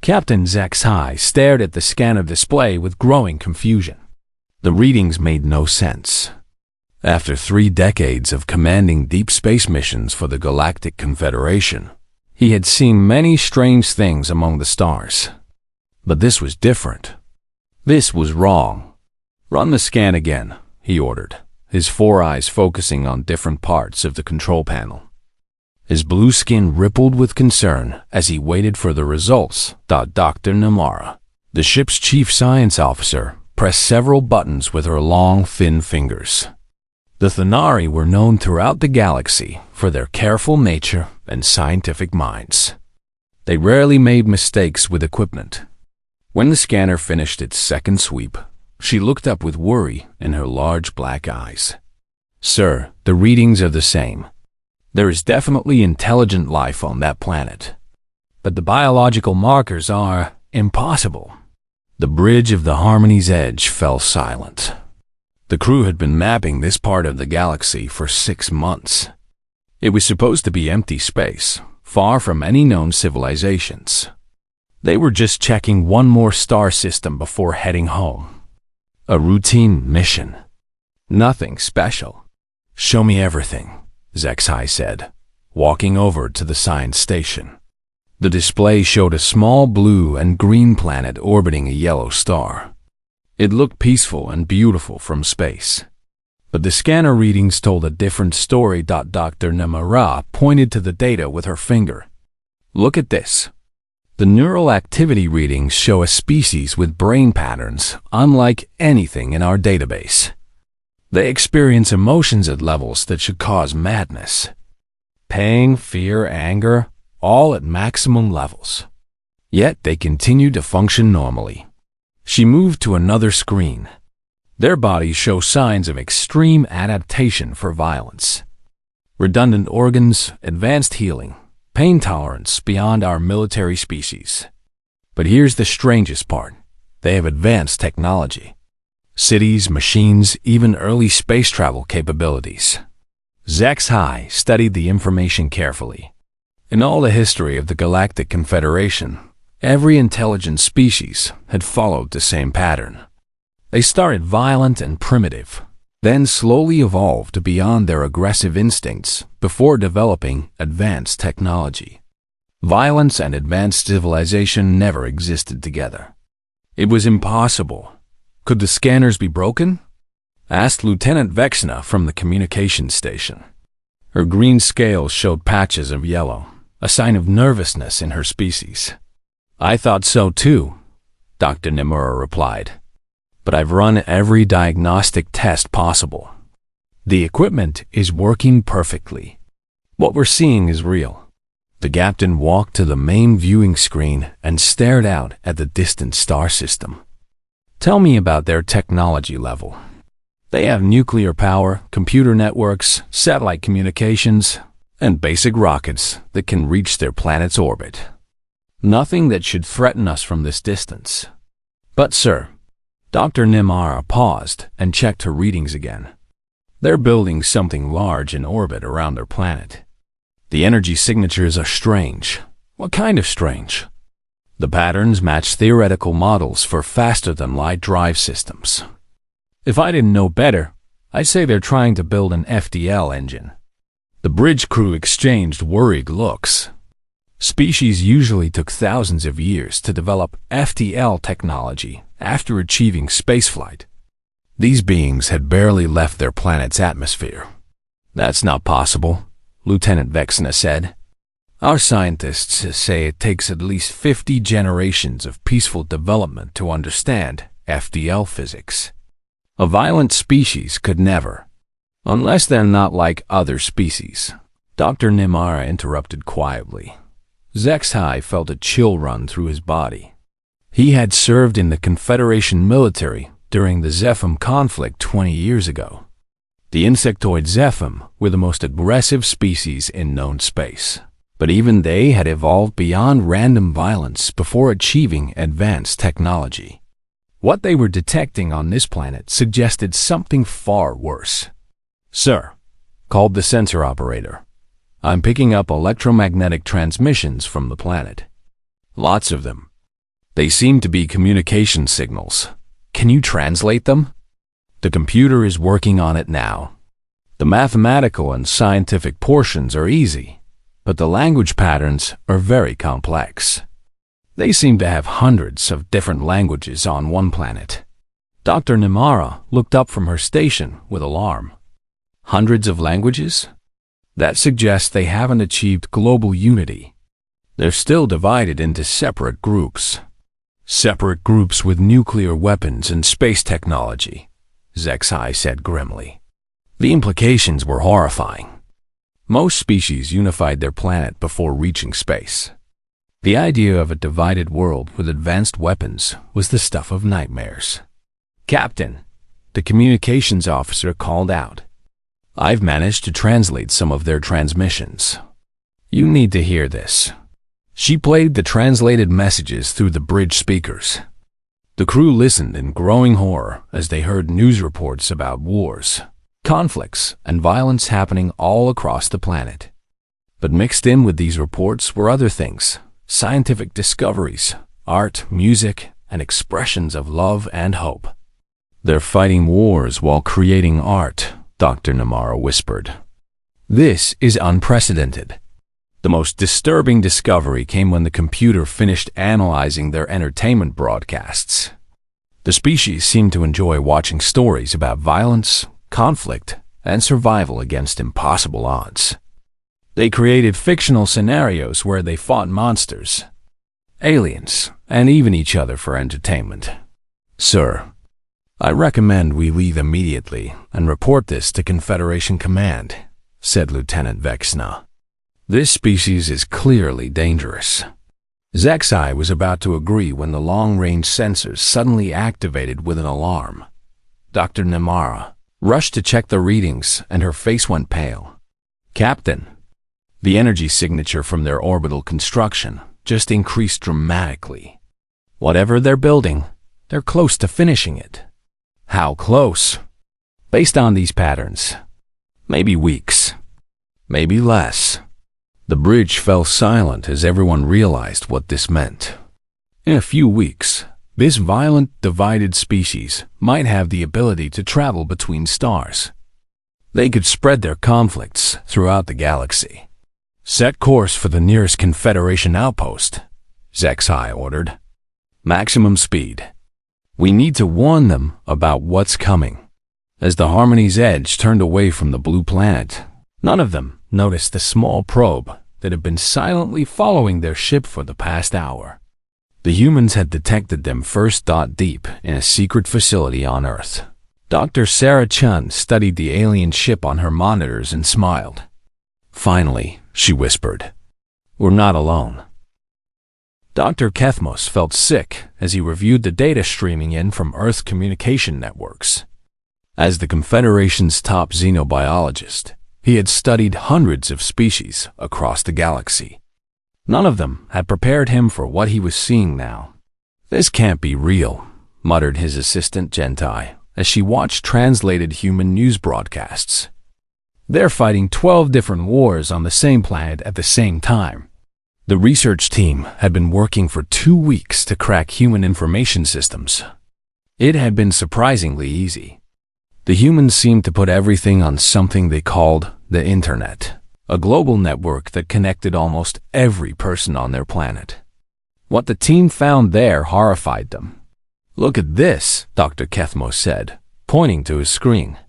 Captain HFY stared at the scanner display with growing confusion. The readings made no sense. After 3 decades of commanding deep space missions for the Galactic Confederation, he had seen many strange things among the stars. But this was different. This was wrong. "Run the scan again," he ordered, his 4 eyes focusing on different parts of the control panel. His blue skin rippled with concern as he waited for the results. Dr. Namara, the ship's chief science officer, pressed several buttons with her long, thin fingers. The Thanari were known throughout the galaxy for their careful nature and scientific minds. They rarely made mistakes with equipment. When the scanner finished its second sweep, she looked up with worry in her large black eyes. "Sir, the readings are the same. There is definitely intelligent life on that planet. But the biological markers are impossible." The bridge of the Harmony's edge fell silent. The crew had been mapping this part of the galaxy for 6 months. It was supposed to be empty space, far from any known civilizations. They were just checking one more star system before heading home. A routine mission. Nothing special. "Show me everything," HFY said, walking over to the science station. The display showed a small blue and green planet orbiting a yellow star. It looked peaceful and beautiful from space. But the scanner readings told a different story. Dr. Namara pointed to the data with her finger. "Look at this. The neural activity readings show a species with brain patterns unlike anything in our database. They experience emotions at levels that should cause madness. Pain, fear, anger, all at maximum levels. Yet they continue to function normally." She moved to another screen. Their bodies show signs of extreme adaptation for violence. Redundant organs, advanced healing, pain tolerance beyond our military species. But here's the strangest part. They have advanced technology. Cities, machines, even early space travel capabilities. HFY studied the information carefully. In all the history of the Galactic Confederation, every intelligent species had followed the same pattern. They started violent and primitive, then slowly evolved beyond their aggressive instincts before developing advanced technology. Violence and advanced civilization never existed together. It was impossible. "Could the scanners be broken?" asked Lieutenant Vexna from the communications station. Her green scales showed patches of yellow, a sign of nervousness in her species. "I thought so too," Dr. Nimura replied. "But I've run every diagnostic test possible. The equipment is working perfectly. What we're seeing is real." The captain walked to the main viewing screen and stared out at the distant star system. "Tell me about their technology level." "They have nuclear power, computer networks, satellite communications, and basic rockets that can reach their planet's orbit. Nothing that should threaten us from this distance." "But, sir," Dr. Nimara paused and checked her readings again. "They're building something large in orbit around their planet. The energy signatures are strange." "What kind of strange?" "The patterns match theoretical models for faster-than-light drive systems." "If I didn't know better, I'd say they're trying to build an FDL engine." The bridge crew exchanged worried looks. Species usually took thousands of years to develop FTL technology after achieving spaceflight. These beings had barely left their planet's atmosphere. "That's not possible," Lieutenant Vexna said. "Our scientists say it takes at least 50 generations of peaceful development to understand FTL physics. A violent species could never, unless they're not like other species." Dr. Nimara interrupted quietly. HFY felt a chill run through his body. He had served in the Confederation military during the Zephim conflict 20 years ago. The insectoid Zephim were the most aggressive species in known space, but even they had evolved beyond random violence before achieving advanced technology. What they were detecting on this planet suggested something far worse. "Sir," called the sensor operator, "I'm picking up electromagnetic transmissions from the planet. Lots of them. They seem to be communication signals. Can you translate them? The computer is working on it now. The mathematical and scientific portions are easy, but the language patterns are very complex. They seem to have hundreds of different languages on one planet. Dr. Nimara looked up from her station with alarm. Hundreds of languages? That suggests they haven't achieved global unity. They're still divided into separate groups. Separate groups with nuclear weapons and space technology, Zexai said grimly. The implications were horrifying. Most species unified their planet before reaching space. The idea of a divided world with advanced weapons was the stuff of nightmares. Captain, the communications officer called out. I've managed to translate some of their transmissions. You need to hear this. She played the translated messages through the bridge speakers. The crew listened in growing horror as they heard news reports about wars, conflicts, and violence happening all across the planet. But mixed in with these reports were other things, scientific discoveries, art, music, and expressions of love and hope. They're fighting wars while creating art, Dr. Nimara whispered. This is unprecedented. The most disturbing discovery came when the computer finished analyzing their entertainment broadcasts. The species seemed to enjoy watching stories about violence, conflict, and survival against impossible odds. They created fictional scenarios where they fought monsters, aliens, and even each other for entertainment. Sir, I recommend we leave immediately and report this to Confederation Command, said Lieutenant Vexna. This species is clearly dangerous. Zexai was about to agree when the long-range sensors suddenly activated with an alarm. Dr. Nimara rushed to check the readings and her face went pale. Captain, the energy signature from their orbital construction just increased dramatically. Whatever they're building, they're close to finishing it. How close? Based on these patterns, maybe weeks, maybe less. The bridge fell silent as everyone realized what this meant. In a few weeks, this violent, divided species might have the ability to travel between stars. They could spread their conflicts throughout the galaxy. Set course for the nearest Confederation outpost, Zexai ordered. Maximum speed. We need to warn them about what's coming. As the Harmony's edge turned away from the blue planet, none of them noticed the small probe that had been silently following their ship for the past hour. The humans had detected them first deep in a secret facility on Earth. Dr. Sarah Chun studied the alien ship on her monitors and smiled. Finally, she whispered, we're not alone. Dr. Kethmos felt sick as he reviewed the data streaming in from Earth communication networks. As the Confederation's top xenobiologist, he had studied hundreds of species across the galaxy. None of them had prepared him for what he was seeing now. This can't be real, muttered his assistant Gentai as she watched translated human news broadcasts. They're fighting 12 different wars on the same planet at the same time. The research team had been working for 2 weeks to crack human information systems. It had been surprisingly easy. The humans seemed to put everything on something they called the Internet, a global network that connected almost every person on their planet. What the team found there horrified them. Look at this, Dr. Kethmos said, pointing to his screen.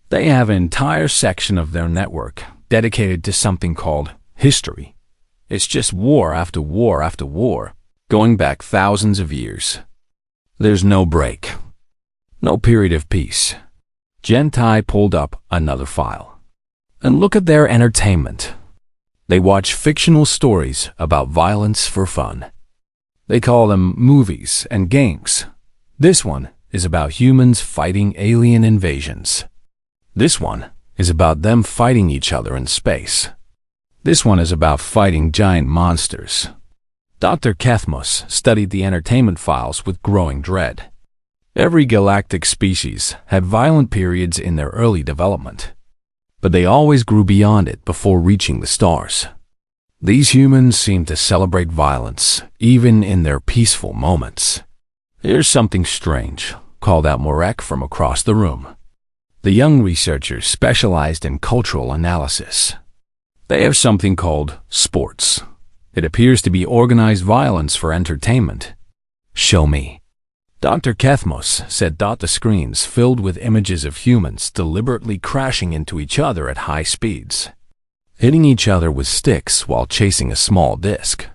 They have an entire section of their network dedicated to something called history. It's just war after war after war, going back thousands of years. There's no break, no period of peace. Gentai pulled up another file. And look at their entertainment. They watch fictional stories about violence for fun. They call them movies and games. This one is about humans fighting alien invasions. This one is about them fighting each other in space. This one is about fighting giant monsters. Dr. Kethmos studied the entertainment files with growing dread. Every galactic species had violent periods in their early development, but they always grew beyond it before reaching the stars. These humans seem to celebrate violence, even in their peaceful moments. "Here's something strange," called out Morek from across the room. The young researchers specialized in cultural analysis. "They have something called sports. It appears to be organized violence for entertainment." "Show me." Dr. Kethmos said the screens filled with images of humans deliberately crashing into each other at high speeds, hitting each other with sticks while chasing a small disc,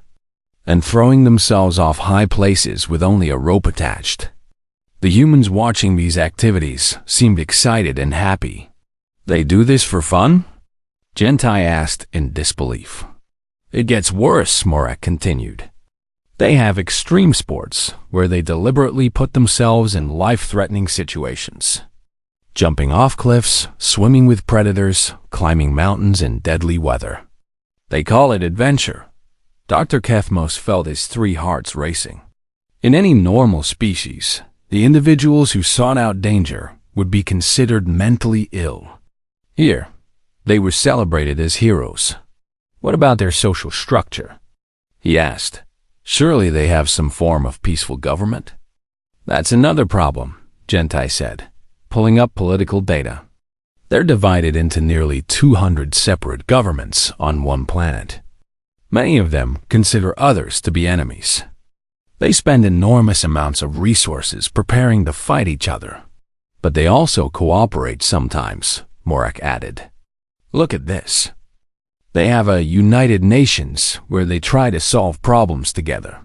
and throwing themselves off high places with only a rope attached. The humans watching these activities seemed excited and happy. "They do this for fun?" Gentai asked in disbelief. "It gets worse," Morek continued. "They have extreme sports where they deliberately put themselves in life-threatening situations. Jumping off cliffs, swimming with predators, climbing mountains in deadly weather. They call it adventure." Dr. Kethmos felt his 3 hearts racing. In any normal species, the individuals who sought out danger would be considered mentally ill. Here, they were celebrated as heroes. "What about their social structure?" he asked. "Surely they have some form of peaceful government?" "That's another problem," Gentai said, pulling up political data. "They're divided into nearly 200 separate governments on one planet. Many of them consider others to be enemies. They spend enormous amounts of resources preparing to fight each other. But they also cooperate sometimes," Morek added. "Look at this. They have a United Nations where they try to solve problems together.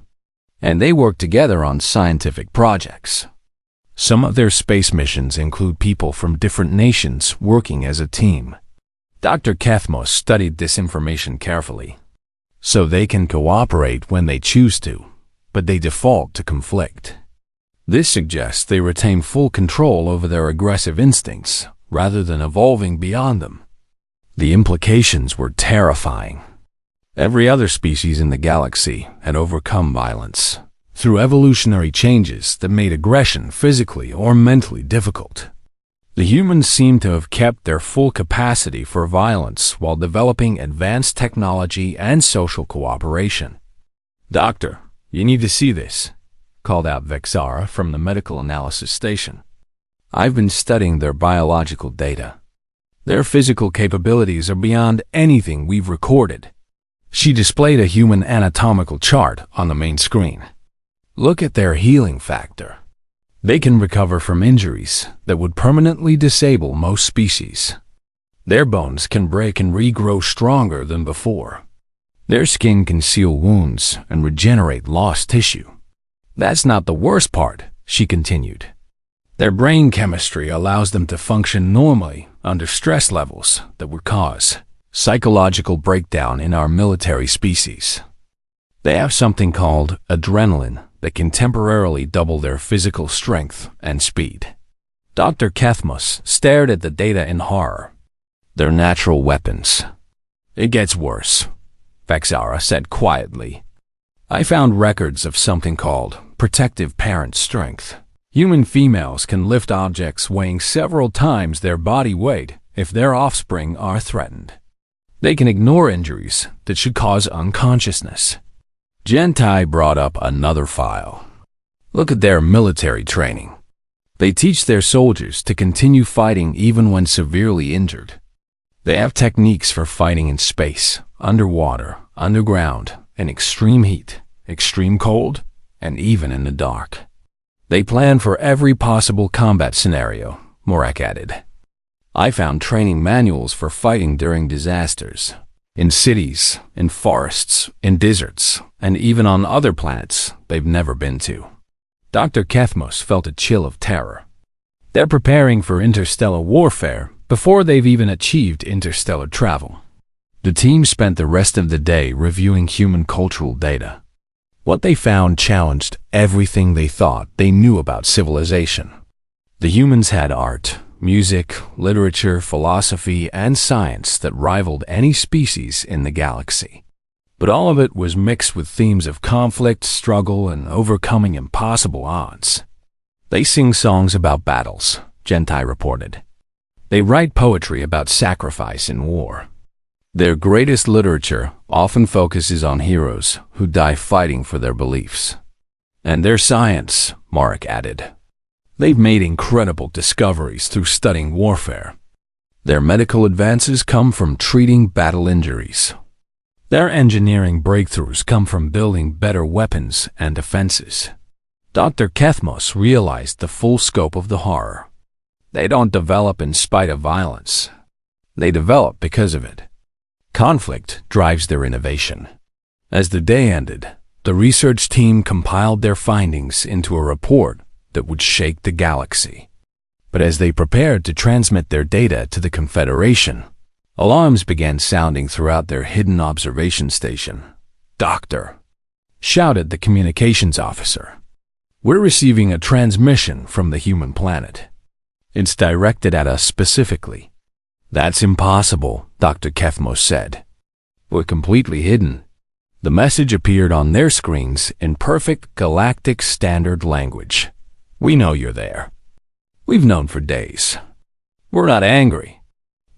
And they work together on scientific projects. Some of their space missions include people from different nations working as a team." Dr. Kethmos studied this information carefully. "So they can cooperate when they choose to, but they default to conflict. This suggests they retain full control over their aggressive instincts rather than evolving beyond them." The implications were terrifying. Every other species in the galaxy had overcome violence through evolutionary changes that made aggression physically or mentally difficult. The humans seem to have kept their full capacity for violence while developing advanced technology and social cooperation. "Doctor, you need to see this," called out Vexara from the medical analysis station. "I've been studying their biological data. Their physical capabilities are beyond anything we've recorded." She displayed a human anatomical chart on the main screen. "Look at their healing factor. They can recover from injuries that would permanently disable most species. Their bones can break and regrow stronger than before. Their skin can seal wounds and regenerate lost tissue. That's not the worst part," she continued. "Their brain chemistry allows them to function normally under stress levels that would cause psychological breakdown in our military species. They have something called adrenaline that can temporarily double their physical strength and speed." Dr. Kethmos stared at the data in horror. "They're natural weapons." "It gets worse," Vexara said quietly. "I found records of something called protective parent strength. Human females can lift objects weighing several times their body weight if their offspring are threatened. They can ignore injuries that should cause unconsciousness." Gentai brought up another file. "Look at their military training. They teach their soldiers to continue fighting even when severely injured. They have techniques for fighting in space, underwater, underground, in extreme heat, extreme cold, and even in the dark. They plan for every possible combat scenario," Morek added. "I found training manuals for fighting during disasters. In cities, in forests, in deserts, and even on other planets they've never been to." Dr. Kethmos felt a chill of terror. They're preparing for interstellar warfare before they've even achieved interstellar travel. The team spent the rest of the day reviewing human cultural data. What they found challenged everything they thought they knew about civilization. The humans had art, music, literature, philosophy, and science that rivaled any species in the galaxy. But all of it was mixed with themes of conflict, struggle, and overcoming impossible odds. "They sing songs about battles," Gentai reported. "They write poetry about sacrifice in war. Their greatest literature often focuses on heroes who die fighting for their beliefs. And their science, Mark added. They've made incredible discoveries through studying warfare. Their medical advances come from treating battle injuries. Their engineering breakthroughs come from building better weapons and defenses. Dr. Kethmos realized the full scope of the horror. They don't develop in spite of violence. They develop because of it. Conflict drives their innovation. As the day ended, the research team compiled their findings into a report that would shake the galaxy. But as they prepared to transmit their data to the Confederation, alarms began sounding throughout their hidden observation station. "Doctor," shouted the communications officer, "we're receiving a transmission from the human planet. It's directed at us specifically." "That's impossible," Dr. Kethmos said. "We're completely hidden." The message appeared on their screens in perfect galactic standard language. "We know you're there. We've known for days. We're not angry.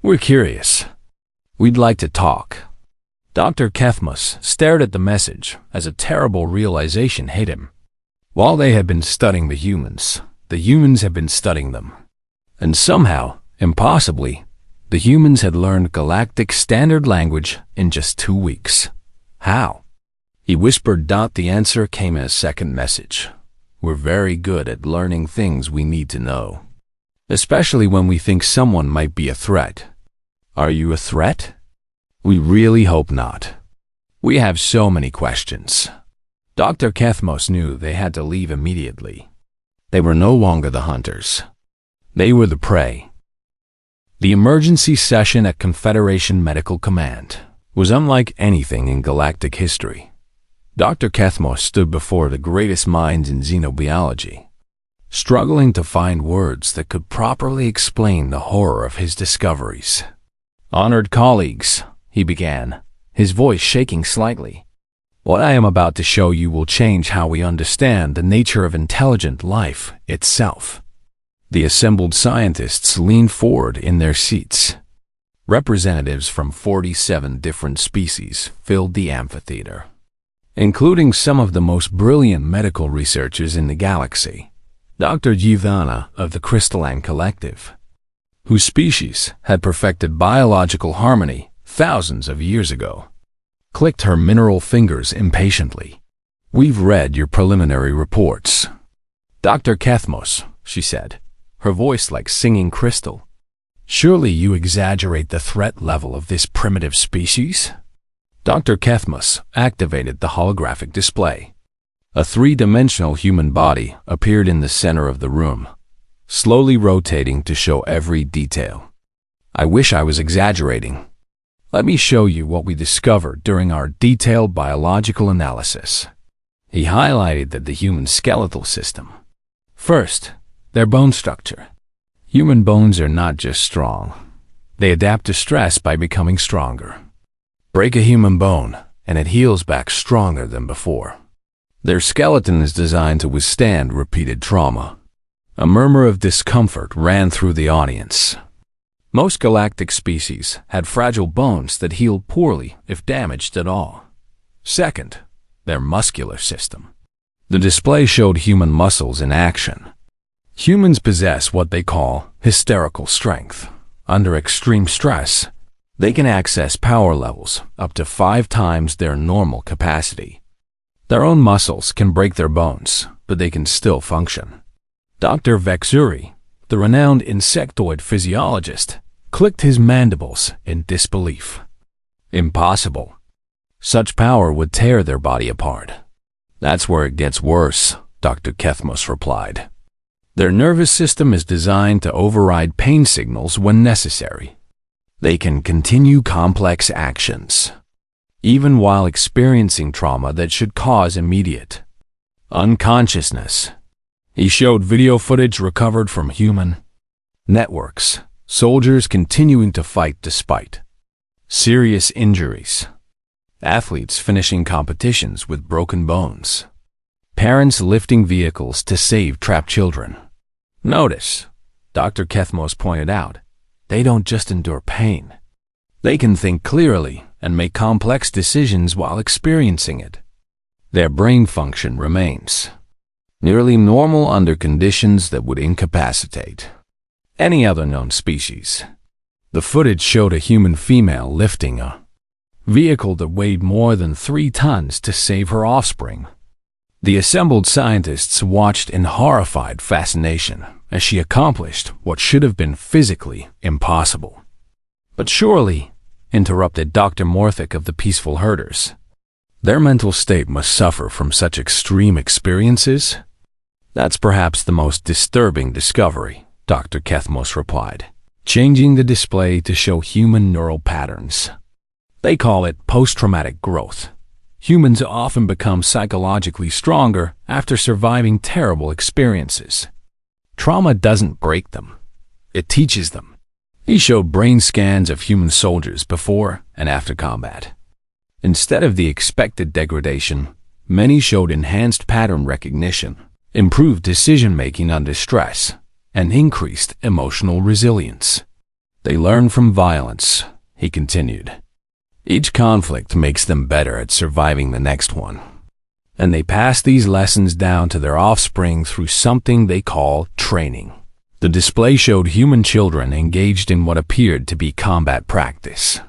We're curious. We'd like to talk." Dr. Kethmos stared at the message as a terrible realization hit him. While they had been studying the humans had been studying them. And somehow, impossibly, the humans had learned galactic standard language in just 2 weeks. How? He whispered. The answer came in a second message. "We're very good at learning things we need to know, especially when we think someone might be a threat." "Are you a threat?" "We really hope not. We have so many questions." Dr. Kethmos knew they had to leave immediately. They were no longer the hunters. They were the prey. The emergency session at Confederation Medical Command was unlike anything in galactic history. Dr. Kethmos stood before the greatest minds in xenobiology, struggling to find words that could properly explain the horror of his discoveries. "Honored colleagues," he began, his voice shaking slightly, "what I am about to show you will change how we understand the nature of intelligent life itself." The assembled scientists leaned forward in their seats. Representatives from 47 different species filled the amphitheater, including some of the most brilliant medical researchers in the galaxy. Dr. Yvana of the Crystalline Collective, whose species had perfected biological harmony thousands of years ago, clicked her mineral fingers impatiently. "We've read your preliminary reports." "Dr. Kethmos," she said, her voice like singing crystal, "surely you exaggerate the threat level of this primitive species?" Dr. Kethmos activated the holographic display. A 3-dimensional human body appeared in the center of the room, slowly rotating to show every detail. "I wish I was exaggerating. Let me show you what we discovered during our detailed biological analysis." He highlighted the human skeletal system. First, their bone structure. Human bones are not just strong. They adapt to stress by becoming stronger. Break a human bone, and it heals back stronger than before. Their skeleton is designed to withstand repeated trauma. A murmur of discomfort ran through the audience. Most galactic species had fragile bones that healed poorly if damaged at all. Second, their muscular system. The display showed human muscles in action. Humans possess what they call hysterical strength. Under extreme stress, they can access power levels up to 5 times their normal capacity. Their own muscles can break their bones, but they can still function. Dr. Vexuri, the renowned insectoid physiologist, clicked his mandibles in disbelief. "Impossible. Such power would tear their body apart." "That's where it gets worse," Dr. Kethmos replied. "Their nervous system is designed to override pain signals when necessary. They can continue complex actions, even while experiencing trauma that should cause immediate unconsciousness." He showed video footage recovered from human networks, soldiers continuing to fight despite serious injuries, athletes finishing competitions with broken bones, parents lifting vehicles to save trapped children. "Notice," Dr. Kethmos pointed out, "they don't just endure pain. They can think clearly and make complex decisions while experiencing it. Their brain function remains nearly normal under conditions that would incapacitate any other known species. The footage showed a human female lifting a vehicle that weighed more than 3 tons to save her offspring. The assembled scientists watched in horrified fascination as she accomplished what should have been physically impossible. But surely, interrupted Dr. Morthick of the Peaceful Herders, their mental state must suffer from such extreme experiences? That's perhaps the most disturbing discovery, Dr. Kethmos replied, changing the display to show human neural patterns. They call it post-traumatic growth. Humans often become psychologically stronger after surviving terrible experiences. Trauma doesn't break them. It teaches them. He showed brain scans of human soldiers before and after combat. Instead of the expected degradation, many showed enhanced pattern recognition, improved decision-making under stress, and increased emotional resilience. They learn from violence, he continued. Each conflict makes them better at surviving the next one. And they pass these lessons down to their offspring through something they call training. The display showed human children engaged in what appeared to be combat practice.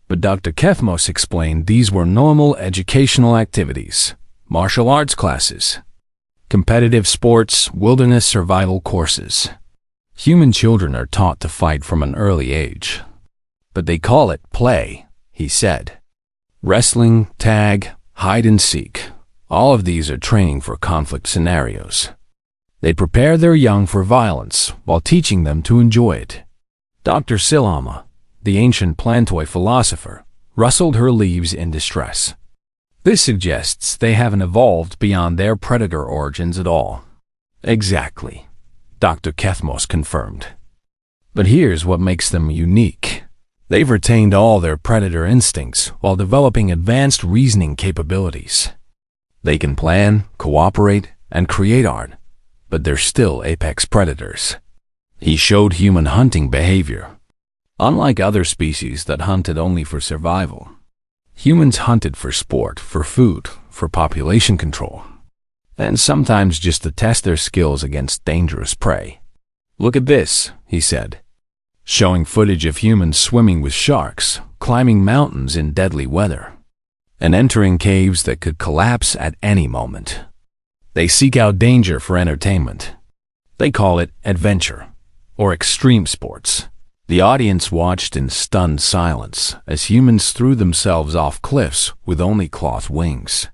But Dr. Kethmos explained these were normal educational activities, martial arts classes, competitive sports, wilderness survival courses. Human children are taught to fight from an early age. But they call it play, he said. Wrestling, tag, hide and seek, all of these are training for conflict scenarios. They prepare their young for violence while teaching them to enjoy it. Dr. Silama, the ancient Plantoid philosopher, rustled her leaves in distress. This suggests they haven't evolved beyond their predator origins at all. Exactly, Dr. Kethmos confirmed. But here's what makes them unique. They've retained all their predator instincts while developing advanced reasoning capabilities. They can plan, cooperate, and create art, but they're still apex predators. He showed human hunting behavior. Unlike other species that hunted only for survival, humans hunted for sport, for food, for population control, and sometimes just to test their skills against dangerous prey. Look at this, he said, showing footage of humans swimming with sharks, climbing mountains in deadly weather, and entering caves that could collapse at any moment. They seek out danger for entertainment. They call it adventure, or extreme sports. The audience watched in stunned silence as humans threw themselves off cliffs with only cloth wings,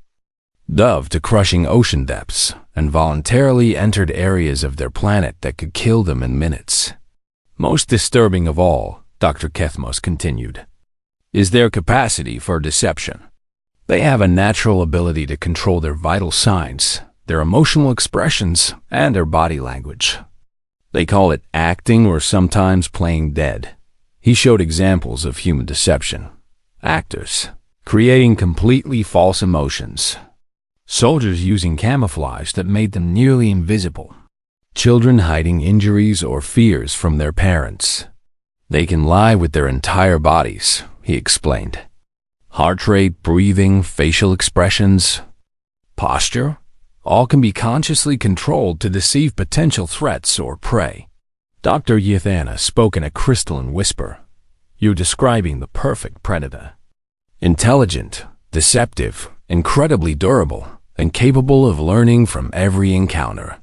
dove to crushing ocean depths, and voluntarily entered areas of their planet that could kill them in minutes. Most disturbing of all, Dr. Kethmos continued, is their capacity for deception. They have a natural ability to control their vital signs, their emotional expressions, and their body language. They call it acting or sometimes playing dead. He showed examples of human deception. Actors creating completely false emotions. Soldiers using camouflage that made them nearly invisible. Children hiding injuries or fears from their parents. They can lie with their entire bodies, he explained. Heart rate, breathing, facial expressions, posture, all can be consciously controlled to deceive potential threats or prey. Dr. Yathana spoke in a crystalline whisper. You're describing the perfect predator. Intelligent, deceptive, incredibly durable, and capable of learning from every encounter.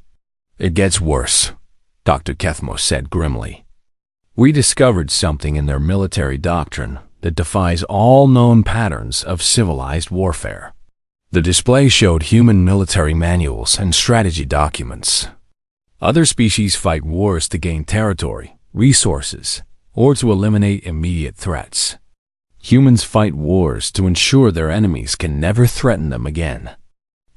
It gets worse, Dr. Kethmos said grimly. We discovered something in their military doctrine that defies all known patterns of civilized warfare. The display showed human military manuals and strategy documents. Other species fight wars to gain territory, resources, or to eliminate immediate threats. Humans fight wars to ensure their enemies can never threaten them again.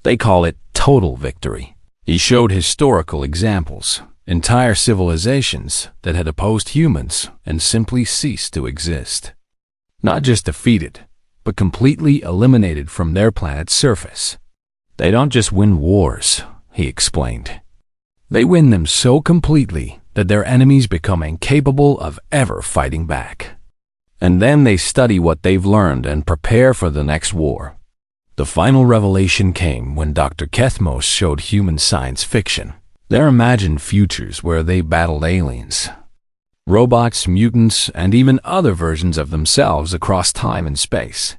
They call it total victory. He showed historical examples, entire civilizations that had opposed humans and simply ceased to exist. Not just defeated, but completely eliminated from their planet's surface. They don't just win wars, he explained. They win them so completely that their enemies become incapable of ever fighting back. And then they study what they've learned and prepare for the next war. The final revelation came when Dr. Kethmos showed human science fiction, their imagined futures where they battled aliens, robots, mutants, and even other versions of themselves across time and space.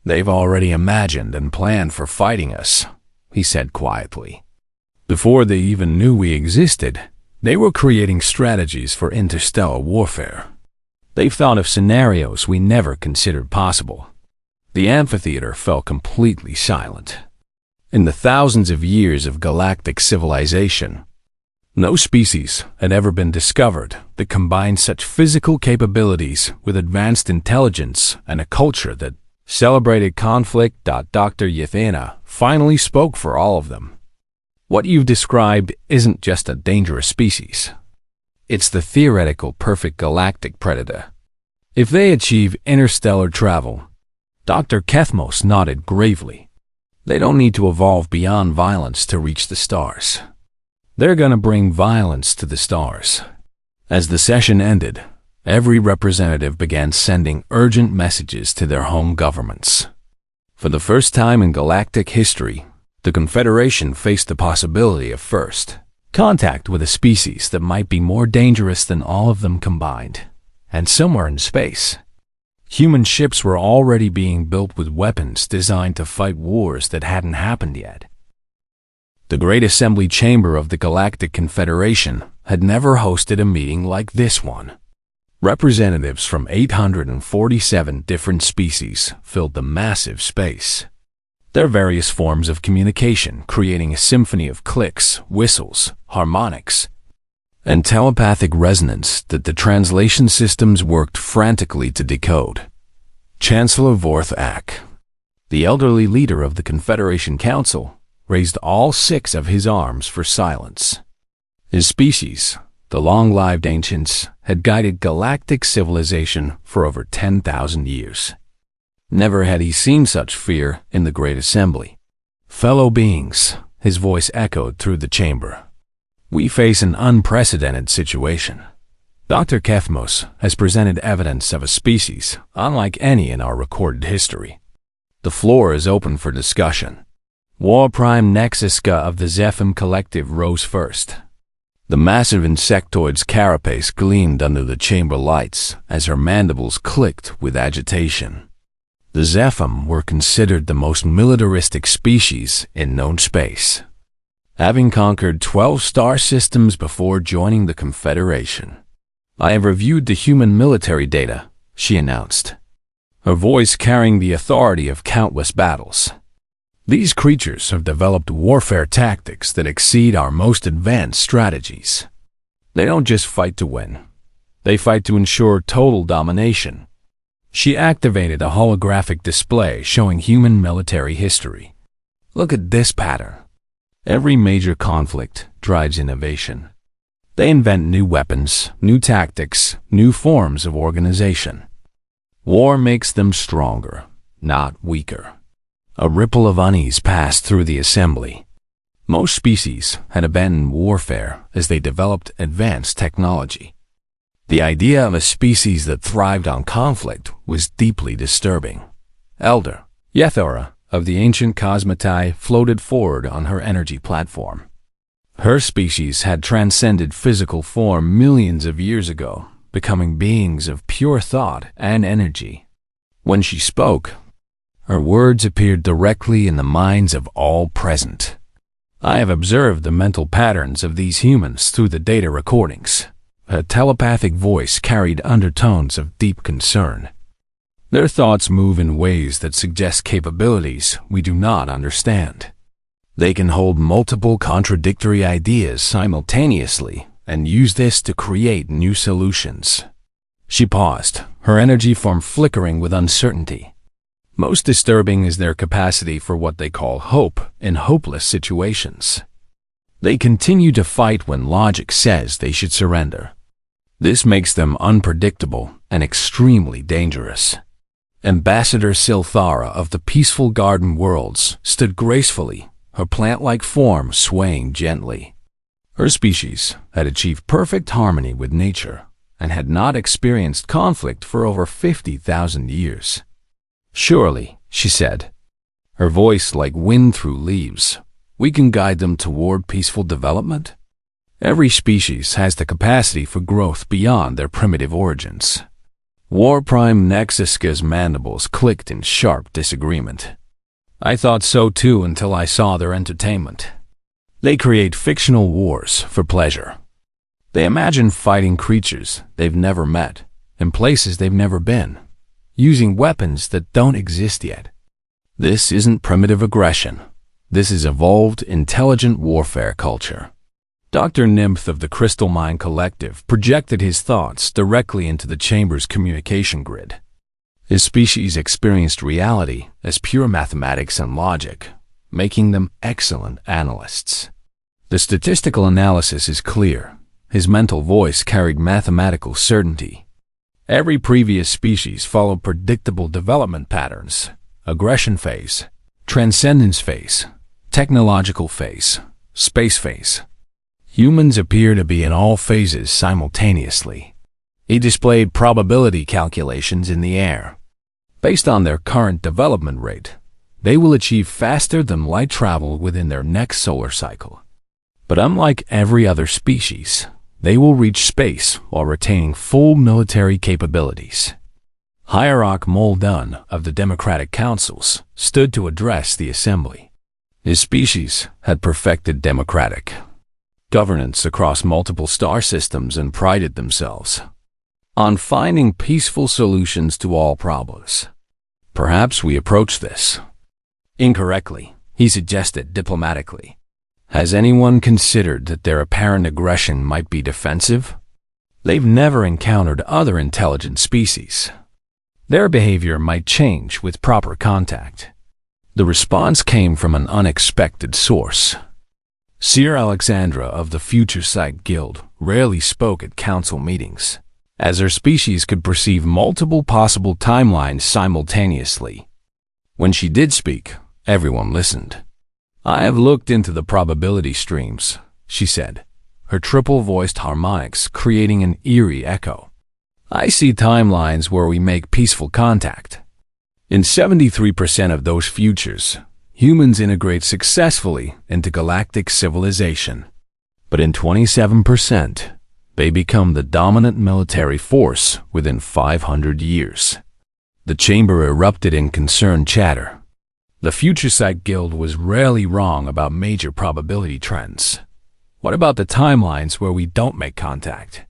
They've already imagined and planned for fighting us, he said quietly. Before they even knew we existed, they were creating strategies for interstellar warfare. They've thought of scenarios we never considered possible. The amphitheater fell completely silent. In the thousands of years of galactic civilization, no species had ever been discovered that combined such physical capabilities with advanced intelligence and a culture that celebrated conflict. Dr. Yathena finally spoke for all of them. What you've described isn't just a dangerous species. It's the theoretical perfect galactic predator. If they achieve interstellar travel, Dr. Kethmos nodded gravely. They don't need to evolve beyond violence to reach the stars. They're gonna bring violence to the stars. As the session ended, every representative began sending urgent messages to their home governments. For the first time in galactic history, the Confederation faced the possibility of first contact with a species that might be more dangerous than all of them combined, and somewhere in space. Human ships were already being built with weapons designed to fight wars that hadn't happened yet. The Great Assembly Chamber of the Galactic Confederation had never hosted a meeting like this one. Representatives from 847 different species filled the massive space. Their various forms of communication creating a symphony of clicks, whistles, harmonics, and telepathic resonance that the translation systems worked frantically to decode. Chancellor Vorthak, the elderly leader of the Confederation Council, raised all 6 of his arms for silence. His species, the long-lived ancients, had guided galactic civilization for over 10,000 years. Never had he seen such fear in the Great Assembly. Fellow beings, his voice echoed through the chamber. We face an unprecedented situation. Dr. Kethmos has presented evidence of a species unlike any in our recorded history. The floor is open for discussion. War Prime Nexiska of the Zephim Collective rose first. The massive insectoid's carapace gleamed under the chamber lights as her mandibles clicked with agitation. The Zephim were considered the most militaristic species in known space, having conquered 12 star systems before joining the Confederation. I have reviewed the human military data, she announced, her voice carrying the authority of countless battles. These creatures have developed warfare tactics that exceed our most advanced strategies. They don't just fight to win. They fight to ensure total domination. She activated a holographic display showing human military history. Look at this pattern. Every major conflict drives innovation. They invent new weapons, new tactics, new forms of organization. War makes them stronger, not weaker. A ripple of unease passed through the assembly. Most species had abandoned warfare as they developed advanced technology. The idea of a species that thrived on conflict was deeply disturbing. Elder Yethora of the ancient Cosmetai floated forward on her energy platform. Her species had transcended physical form millions of years ago, becoming beings of pure thought and energy. When she spoke, her words appeared directly in the minds of all present. I have observed the mental patterns of these humans through the data recordings. Her telepathic voice carried undertones of deep concern. Their thoughts move in ways that suggest capabilities we do not understand. They can hold multiple contradictory ideas simultaneously and use this to create new solutions. She paused, her energy form flickering with uncertainty. Most disturbing is their capacity for what they call hope in hopeless situations. They continue to fight when logic says they should surrender. This makes them unpredictable and extremely dangerous. Ambassador Silthara of the Peaceful Garden Worlds stood gracefully, her plant-like form swaying gently. Her species had achieved perfect harmony with nature, and had not experienced conflict for over 50,000 years. "Surely," she said, her voice like wind through leaves, "we can guide them toward peaceful development." Every species has the capacity for growth beyond their primitive origins. War Prime Nexiska's mandibles clicked in sharp disagreement. "I thought so too until I saw their entertainment. They create fictional wars for pleasure. They imagine fighting creatures they've never met, in places they've never been, using weapons that don't exist yet. This isn't primitive aggression. This is evolved, intelligent warfare culture." Dr. Nymph of the Crystal Mind Collective projected his thoughts directly into the chamber's communication grid. His species experienced reality as pure mathematics and logic, making them excellent analysts. The statistical analysis is clear. His mental voice carried mathematical certainty. Every previous species followed predictable development patterns: aggression phase, transcendence phase, technological phase, space phase. Humans appear to be in all phases simultaneously. He displayed probability calculations in the air. Based on their current development rate, they will achieve faster than light travel within their next solar cycle. But unlike every other species, they will reach space while retaining full military capabilities. Hierarch Muldoon of the Democratic Councils stood to address the assembly. His species had perfected democratic governance across multiple star systems and prided themselves on finding peaceful solutions to all problems. "Perhaps we approach this incorrectly," he suggested diplomatically. "Has anyone considered that their apparent aggression might be defensive? They've never encountered other intelligent species. Their behavior might change with proper contact." The response came from an unexpected source. Seer Alexandra of the Futuristic Guild rarely spoke at council meetings, as her species could perceive multiple possible timelines simultaneously. When she did speak, everyone listened. "I have looked into the probability streams," she said, her triple-voiced harmonics creating an eerie echo. "I see timelines where we make peaceful contact. In 73% of those futures, humans integrate successfully into galactic civilization. But in 27%, they become the dominant military force within 500 years. The chamber erupted in concerned chatter. The Futuristic Guild was rarely wrong about major probability trends. What about the timelines where we don't make contact?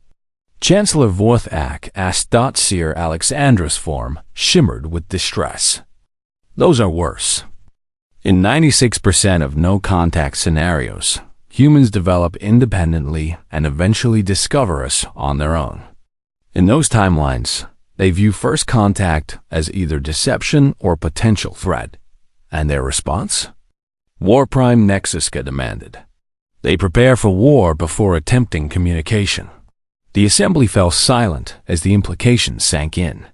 Chancellor Vorthak asked. Seer Alexandra's form shimmered with distress. "Those are worse. In 96% of no-contact scenarios, humans develop independently and eventually discover us on their own. In those timelines, they view first contact as either deception or potential threat. And their response?" War Prime Nexiska demanded. "They prepare for war before attempting communication." The assembly fell silent as the implications sank in.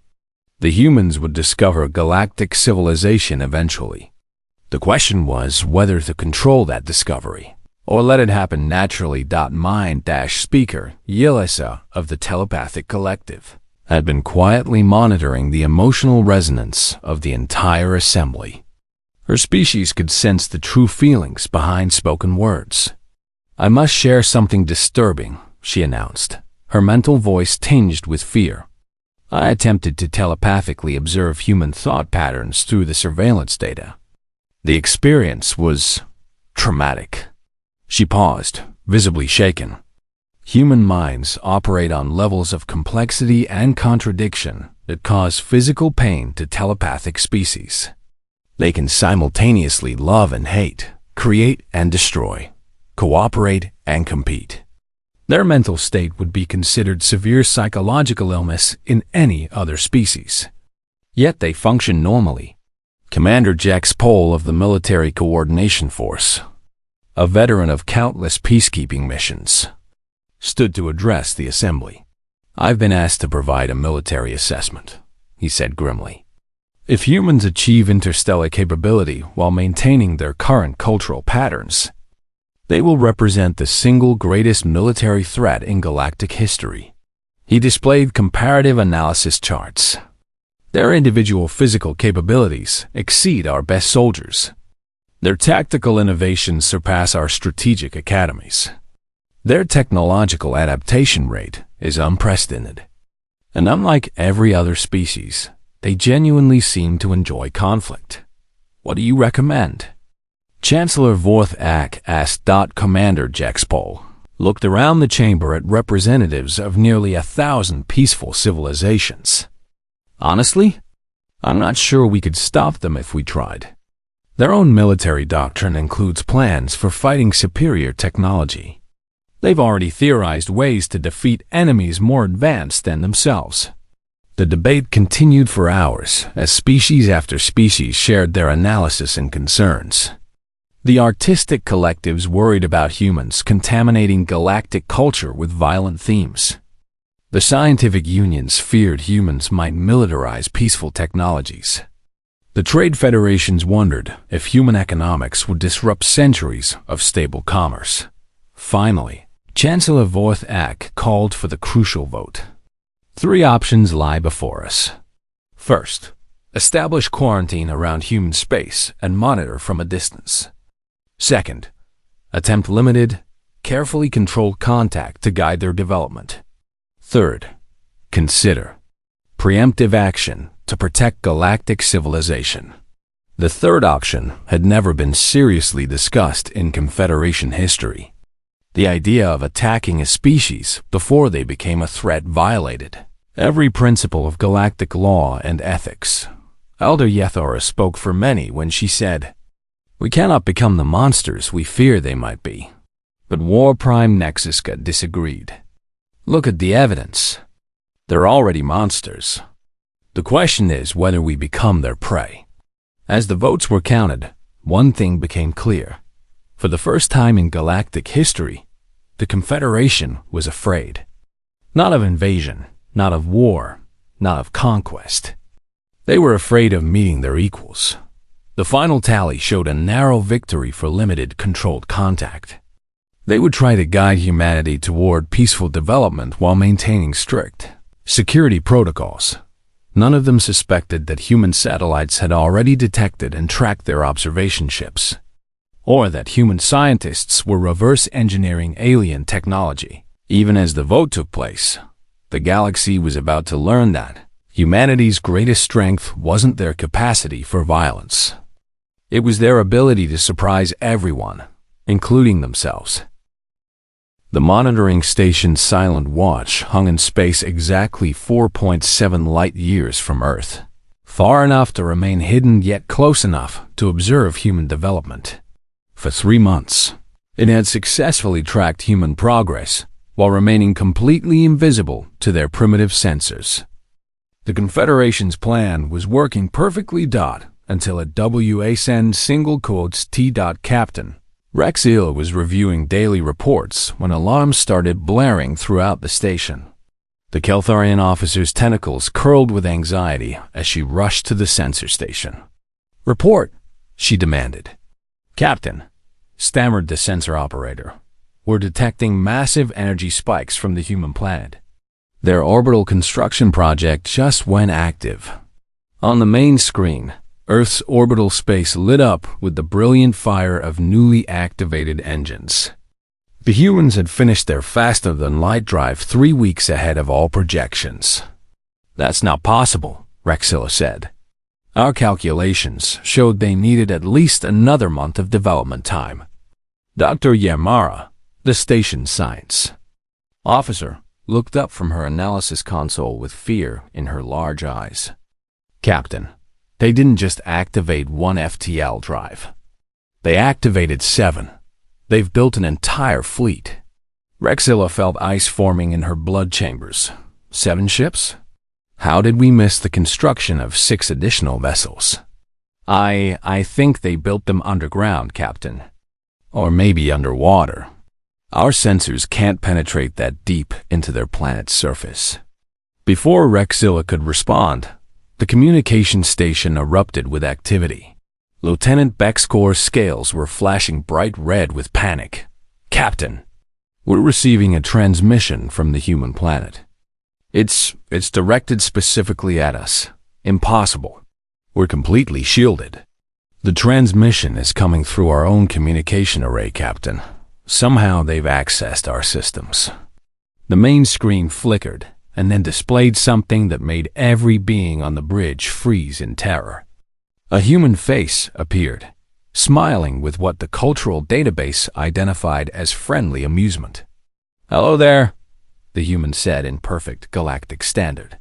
The humans would discover galactic civilization eventually. The question was whether to control that discovery or let it happen naturally. Mind-speaker Yelisa of the Telepathic Collective had been quietly monitoring the emotional resonance of the entire assembly. Her species could sense the true feelings behind spoken words. "I must share something disturbing," she announced, her mental voice tinged with fear. "I attempted to telepathically observe human thought patterns through the surveillance data. The experience was traumatic." She paused, visibly shaken. Human minds operate on levels of complexity and contradiction that cause physical pain to telepathic species. They can simultaneously love and hate, create and destroy, cooperate and compete. Their mental state would be considered severe psychological illness in any other species. Yet they function normally. Commander Jax Pole of the Military Coordination Force, a veteran of countless peacekeeping missions, stood to address the assembly. "I've been asked to provide a military assessment," he said grimly. "If humans achieve interstellar capability while maintaining their current cultural patterns, they will represent the single greatest military threat in galactic history." He displayed comparative analysis charts. Their individual physical capabilities exceed our best soldiers. Their tactical innovations surpass our strategic academies. Their technological adaptation rate is unprecedented. And unlike every other species, they genuinely seem to enjoy conflict. What do you recommend? Chancellor Vorth asked. Commander Jexpol looked around the chamber at representatives of nearly 1,000 peaceful civilizations. Honestly, I'm not sure we could stop them if we tried. Their own military doctrine includes plans for fighting superior technology. They've already theorized ways to defeat enemies more advanced than themselves. The debate continued for hours as species after species shared their analysis and concerns. The artistic collectives worried about humans contaminating galactic culture with violent themes. The scientific unions feared humans might militarize peaceful technologies. The trade federations wondered if human economics would disrupt centuries of stable commerce. Finally, Chancellor Vorth called for the crucial vote. 3 options lie before us. First, establish quarantine around human space and monitor from a distance. Second, attempt limited, carefully controlled contact to guide their development. Third, consider preemptive action to protect galactic civilization. The third option had never been seriously discussed in Confederation history. The idea of attacking a species before they became a threat violated every principle of galactic law and ethics. Elder Yethora spoke for many when she said, "We cannot become the monsters we fear they might be." But War Prime Nexiska disagreed. Look at the evidence. They're already monsters. The question is whether we become their prey. As the votes were counted, one thing became clear. For the first time in galactic history, the Confederation was afraid. Not of invasion, not of war, not of conquest. They were afraid of meeting their equals. The final tally showed a narrow victory for limited, controlled contact. They would try to guide humanity toward peaceful development while maintaining strict security protocols. None of them suspected that human satellites had already detected and tracked their observation ships, or that human scientists were reverse engineering alien technology. Even as the vote took place, the galaxy was about to learn that humanity's greatest strength wasn't their capacity for violence. It was their ability to surprise everyone, including themselves. The monitoring station's silent watch hung in space exactly 4.7 light-years from Earth, far enough to remain hidden yet close enough to observe human development. For 3 months, it had successfully tracked human progress while remaining completely invisible to their primitive sensors. The Confederation's plan was working perfectly. Until a WASN single quotes T. Captain Rexil was reviewing daily reports when alarms started blaring throughout the station. The Keltharian officer's tentacles curled with anxiety as she rushed to the sensor station. "Report," she demanded. "Captain," stammered the sensor operator, "we're detecting massive energy spikes from the human planet. Their orbital construction project just went active." On the main screen, Earth's orbital space lit up with the brilliant fire of newly activated engines. The humans had finished their faster-than-light drive 3 weeks ahead of all projections. "That's not possible," Rexilla said. "Our calculations showed they needed at least another month of development time." Dr. Yamara, the station science officer, looked up from her analysis console with fear in her large eyes. "Captain, they didn't just activate one FTL drive. They activated 7. They've built an entire fleet." Rexilla felt ice forming in her blood chambers. 7 ships? How did we miss the construction of 6 additional vessels? I think they built them underground, Captain. Or maybe underwater. Our sensors can't penetrate that deep into their planet's surface. Before Rexilla could respond, the communication station erupted with activity. Lieutenant Bexcore's scales were flashing bright red with panic. "Captain, we're receiving a transmission from the human planet. It's directed specifically at us. Impossible. We're completely shielded. The transmission is coming through our own communication array, Captain. Somehow they've accessed our systems. The main screen flickered and then displayed something that made every being on the bridge freeze in terror. A human face appeared, smiling with what the cultural database identified as friendly amusement. "Hello there," the human said in perfect galactic standard.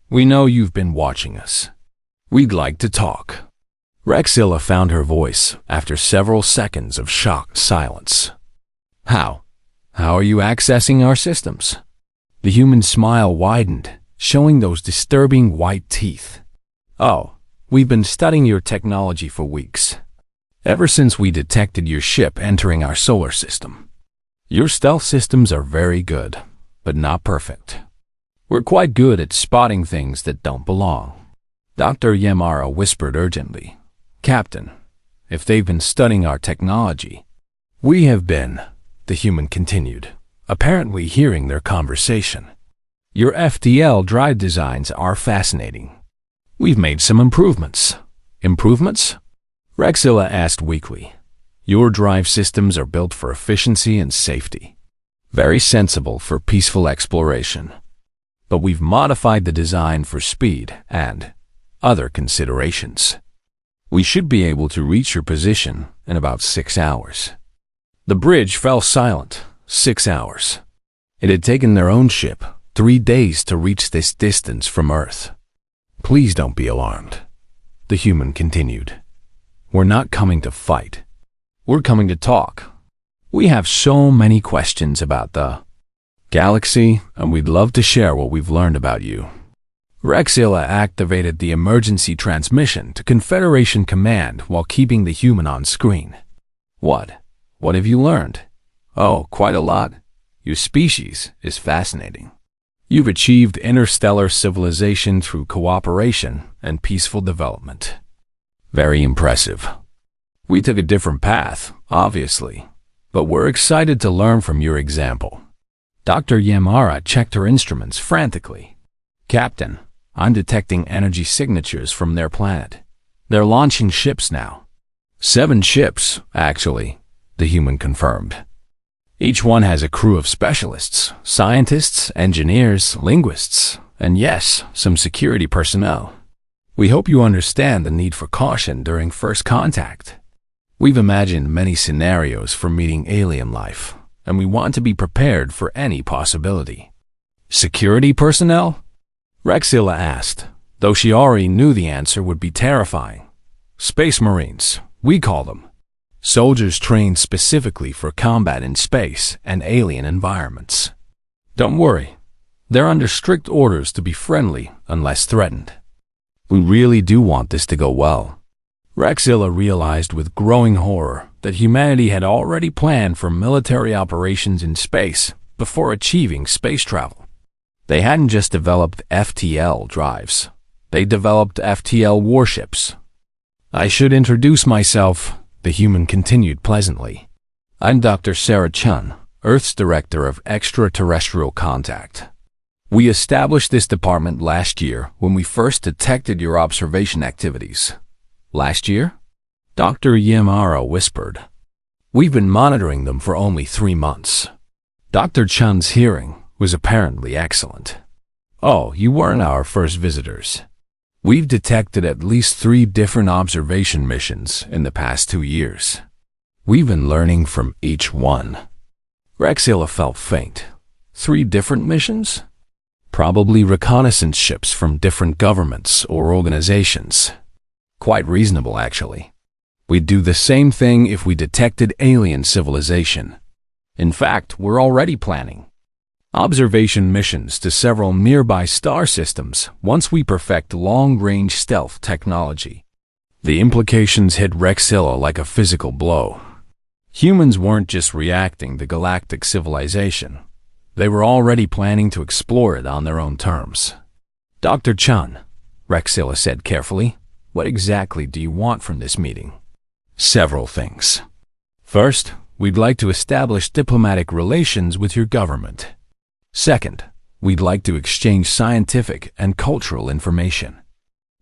"We know you've been watching us. We'd like to talk." Rexilla found her voice after several seconds of shocked silence. How are you accessing our systems?" The human smile widened, showing those disturbing white teeth. "Oh, we've been studying your technology for weeks. Ever since we detected your ship entering our solar system. Your stealth systems are very good, but not perfect. We're quite good at spotting things that don't belong." Dr. Yamara whispered urgently. "Captain, if they've been studying our technology, we have been," the human continued, apparently hearing their conversation. "Your FTL drive designs are fascinating. We've made some improvements." "Improvements?" Rexilla asked weakly. "Your drive systems are built for efficiency and safety. Very sensible for peaceful exploration. But we've modified the design for speed and other considerations. We should be able to reach your position in about 6 hours." The bridge fell silent. 6 hours. It had taken their own ship 3 days to reach this distance from Earth. "Please don't be alarmed," the human continued. "We're not coming to fight. We're coming to talk. We have so many questions about the galaxy, and we'd love to share what we've learned about you." Rexilla activated the emergency transmission to Confederation Command while keeping the human on screen. What have you learned?" "Oh, quite a lot. Your species is fascinating. You've achieved interstellar civilization through cooperation and peaceful development. Very impressive. We took a different path, obviously, but we're excited to learn from your example." Dr. Yamara checked her instruments frantically. "Captain, I'm detecting energy signatures from their planet. They're launching ships now." 7 ships, actually, the human confirmed. Each one has a crew of specialists, scientists, engineers, linguists, and yes, some security personnel. We hope you understand the need for caution during first contact. We've imagined many scenarios for meeting alien life, and we want to be prepared for any possibility. "Security personnel?" Rexilla asked, though she already knew the answer would be terrifying. "Space Marines, we call them. Soldiers trained specifically for combat in space and alien environments. Don't worry, they're under strict orders to be friendly unless threatened. We really do want this to go well." Rexilla realized with growing horror that humanity had already planned for military operations in space before achieving space travel. They hadn't just developed FTL drives. They developed FTL warships. "I should introduce myself," the human continued pleasantly. "I'm Dr. Sarah Chun, Earth's Director of Extraterrestrial Contact. We established this department last year when we first detected your observation activities." "Last year?" Dr. Yamara whispered. "We've been monitoring them for only 3 months." Dr. Chun's hearing was apparently excellent. "Oh, you weren't our first visitors. We've detected at least 3 different observation missions in the past 2 years. We've been learning from each one." Rexilla felt faint. 3 different missions? Probably reconnaissance ships from different governments or organizations. Quite reasonable, actually. We'd do the same thing if we detected alien civilization. In fact, we're already planning observation missions to several nearby star systems once we perfect long-range stealth technology. The implications hit Rexilla like a physical blow. Humans weren't just reacting to galactic civilization. They were already planning to explore it on their own terms. "Dr. Chun," Rexilla said carefully, "what exactly do you want from this meeting?" "Several things. First, we'd like to establish diplomatic relations with your government. Second, we'd like to exchange scientific and cultural information.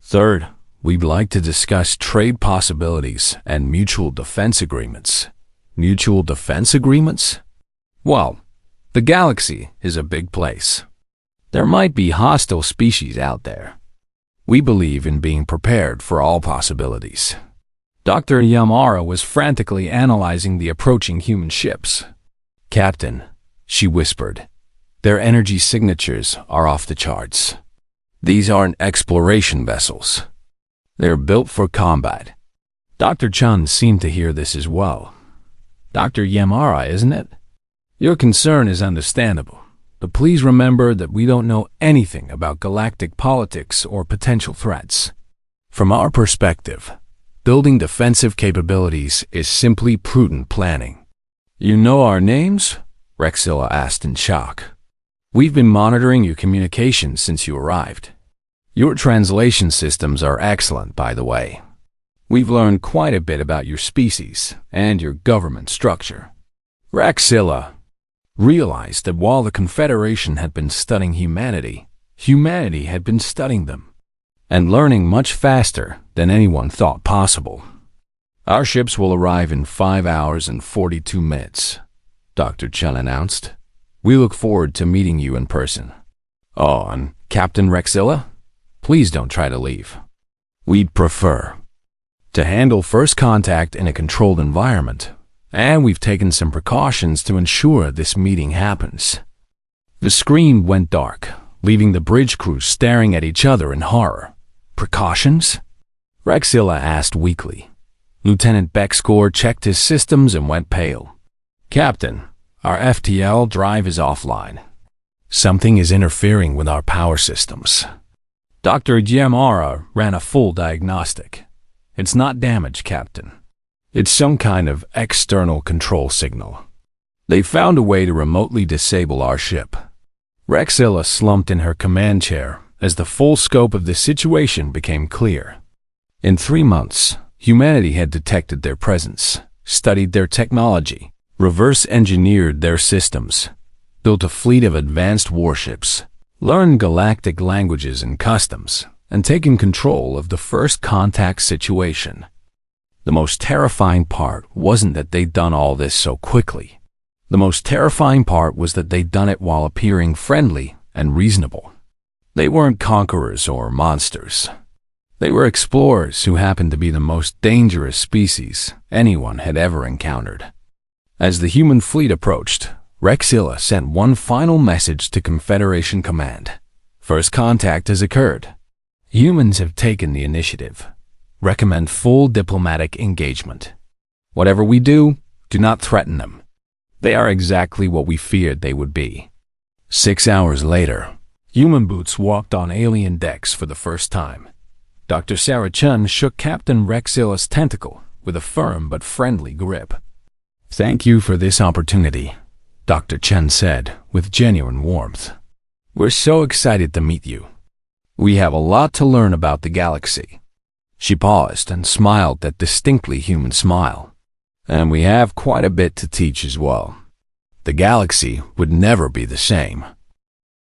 Third, we'd like to discuss trade possibilities and mutual defense agreements. Mutual defense agreements? Well, the galaxy is a big place. There might be hostile species out there. We believe in being prepared for all possibilities. Dr. Yamara was frantically analyzing the approaching human ships. "Captain," she whispered, "their energy signatures are off the charts. These aren't exploration vessels. They're built for combat." Dr. Chun seemed to hear this as well. "Dr. Yamara, isn't it? Your concern is understandable, but please remember that we don't know anything about galactic politics or potential threats. From our perspective, building defensive capabilities is simply prudent planning." "You know our names?" Rexilla asked in shock. "We've been monitoring your communications since you arrived. Your translation systems are excellent, by the way. We've learned quite a bit about your species and your government structure." Rexilla realized that while the Confederation had been studying humanity, humanity had been studying them, and learning much faster than anyone thought possible. "Our ships will arrive in 5 hours and 42 minutes, Dr. Chun announced. "We look forward to meeting you in person." "Oh, and Captain Rexilla, please don't try to leave. We'd prefer to handle first contact in a controlled environment, and we've taken some precautions to ensure this meeting happens." The screen went dark, leaving the bridge crew staring at each other in horror. "Precautions?" Rexilla asked weakly. Lieutenant Bexcore checked his systems and went pale. "Captain, our FTL drive is offline. Something is interfering with our power systems." Dr. Yamara ran a full diagnostic. "It's not damage, Captain. It's some kind of external control signal. They found a way to remotely disable our ship." Rexilla slumped in her command chair as the full scope of the situation became clear. In 3 months, humanity had detected their presence, studied their technology, reverse-engineered their systems, built a fleet of advanced warships, learned galactic languages and customs, and taken control of the first contact situation. The most terrifying part wasn't that they'd done all this so quickly. The most terrifying part was that they'd done it while appearing friendly and reasonable. They weren't conquerors or monsters. They were explorers who happened to be the most dangerous species anyone had ever encountered. As the human fleet approached, Rexilla sent one final message to Confederation Command. "First contact has occurred. Humans have taken the initiative. Recommend full diplomatic engagement. Whatever we do, do not threaten them. They are exactly what we feared they would be." 6 hours later, human boots walked on alien decks for the first time. Dr. Sarah Chun shook Captain Rexilla's tentacle with a firm but friendly grip. "Thank you for this opportunity," Dr. Chun said with genuine warmth. "We're so excited to meet you. We have a lot to learn about the galaxy." She paused and smiled that distinctly human smile. "And we have quite a bit to teach as well. The galaxy would never be the same